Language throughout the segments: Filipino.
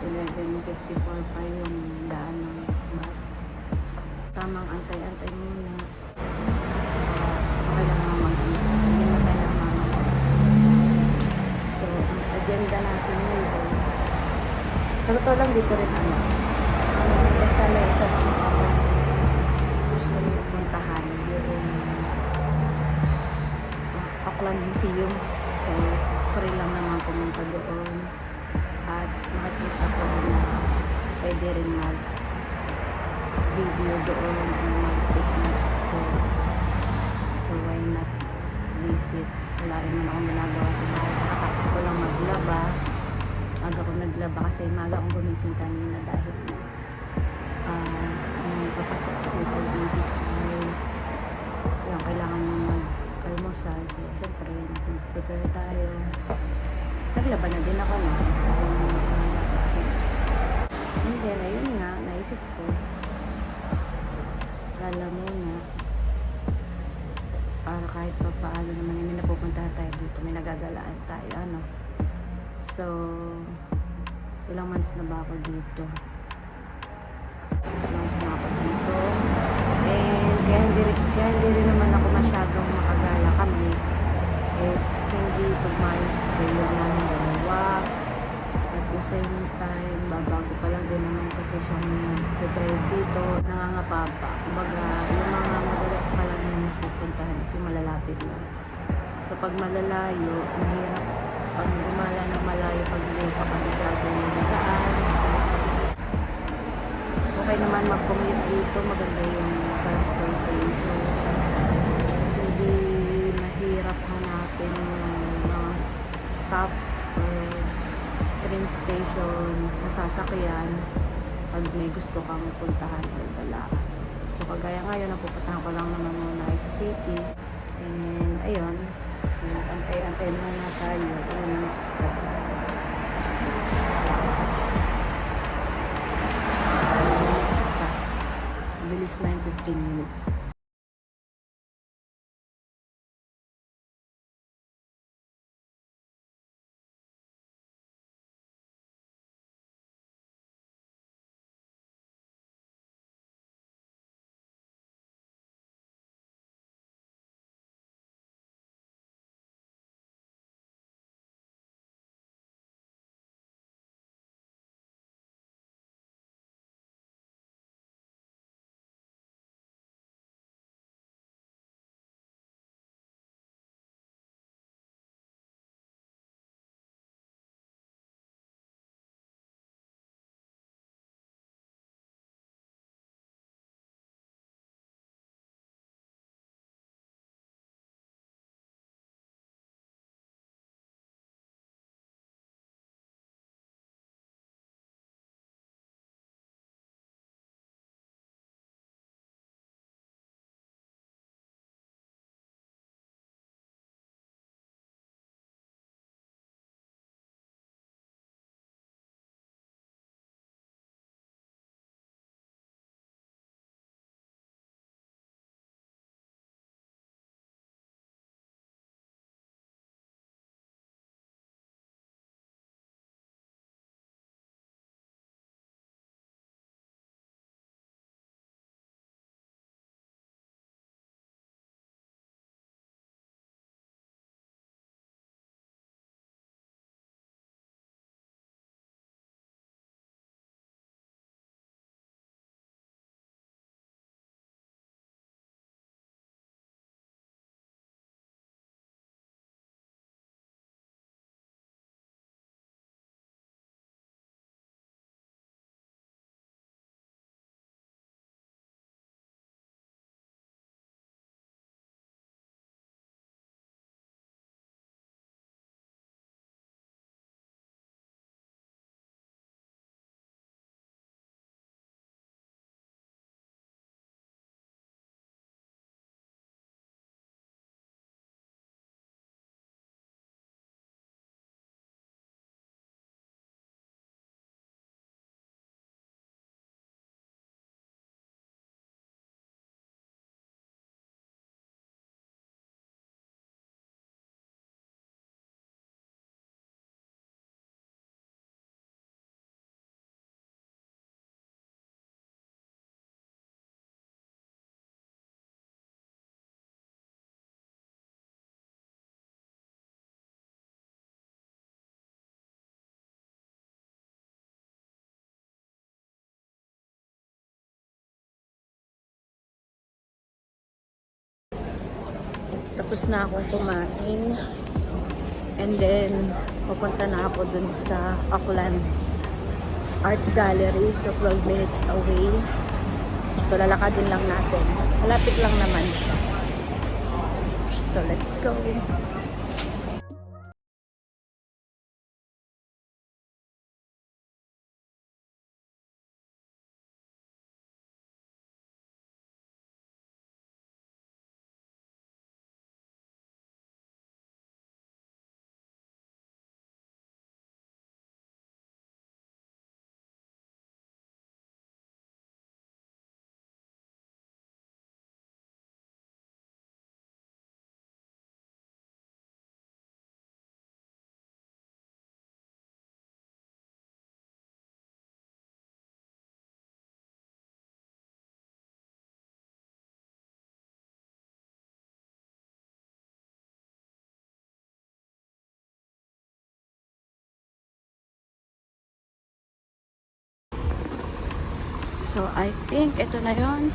11:54 pa yung daan ng bus. Tamang antay-antay muna. Kailangan mag-antay. Hindi na tayo namamatay. So, ang agenda natin ngayon, sa totoo lang dito rin basta may isa lang ako gusto rin puntahan yung Auckland Museum. So, free lang naman pumunta doon. At makikita ko na pwede rin mag-video doon and mag-picnic. So why not visit? Wala rin naman akong ginagawa sa bahay. Nakatapos ko lang maglaba. Aga ko naglaba kasi maga akong gumising kanina dahil papasok si baby ay yung kailangan nyo mag-almusal. So syempre prepare tayo. Naglaba na din ako, no? And then, ayun nga, naisip ko, kala muna, para kahit pa paano naman, may napupunta tayo dito, may nagagalaan tayo, ano. So, ilang months na ba ako dito? 6 months na ako dito. And, kaya hindi rin naman ako masyadong makagala kami. Is hindi pagmayos kayo namin dalawa. At the same time, babago pa lang din naman kasi siyang nag-drive dito, nangangapa pa. Kumbaga, yung mga madalas pa lang na napupuntahan is yung malalapit lang. So, pag malalayo, mahirap pag gumala ng malayo, pag hindi pa kabisado yung daan. Okay naman mag-commute dito, maganda yung transportation. Hindi mahirap hanapin yung mga stop or train station na sasakyan pag may gusto kang puntahan o dalaan. So kagaya ngayon, napupuntahan ko lang naman muna sa city. And ayun, so antay-antay muna tayo kung next stop. Bilis na yung 15 minutes. Tapos na akong kumain. And then, pupunta na ako dun sa Auckland Art Gallery. So, 12 minutes away. So, lalakadin lang natin. Malapit lang naman siya. So, let's go. So, I think ito na yon.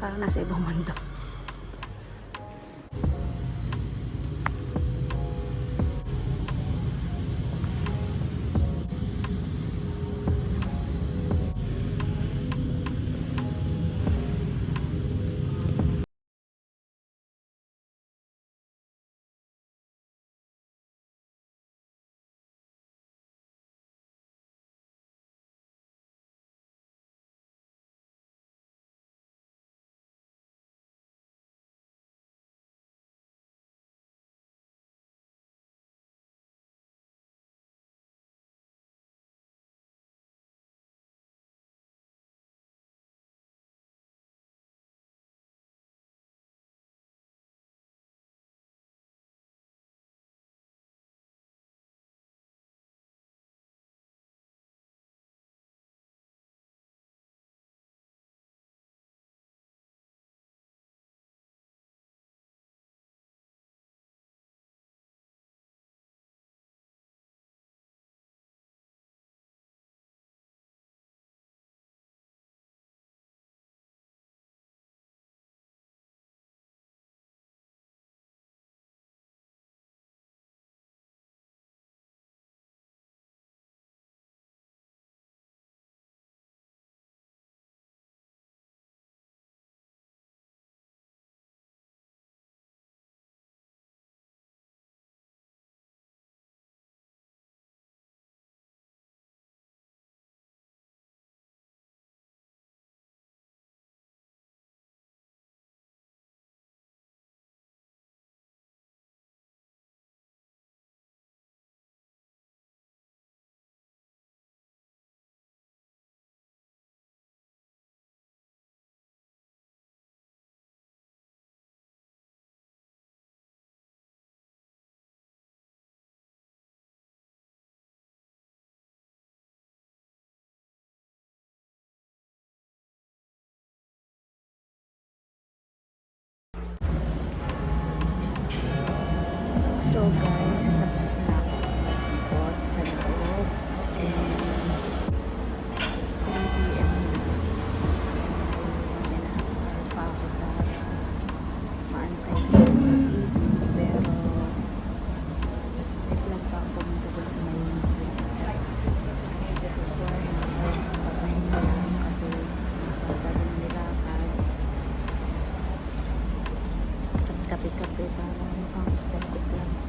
Parang nasa ibang mundo. So guys, tapos na ako mag-ikot sa loob. And 3 p.m. na. Pa ako dahil maantay na sa pag-ibig. Pero naglag pa ako dito doon sa may place. So papahinga lang kasi nakapagod ng nilakad. At kape-kape para makang aesthetic lang.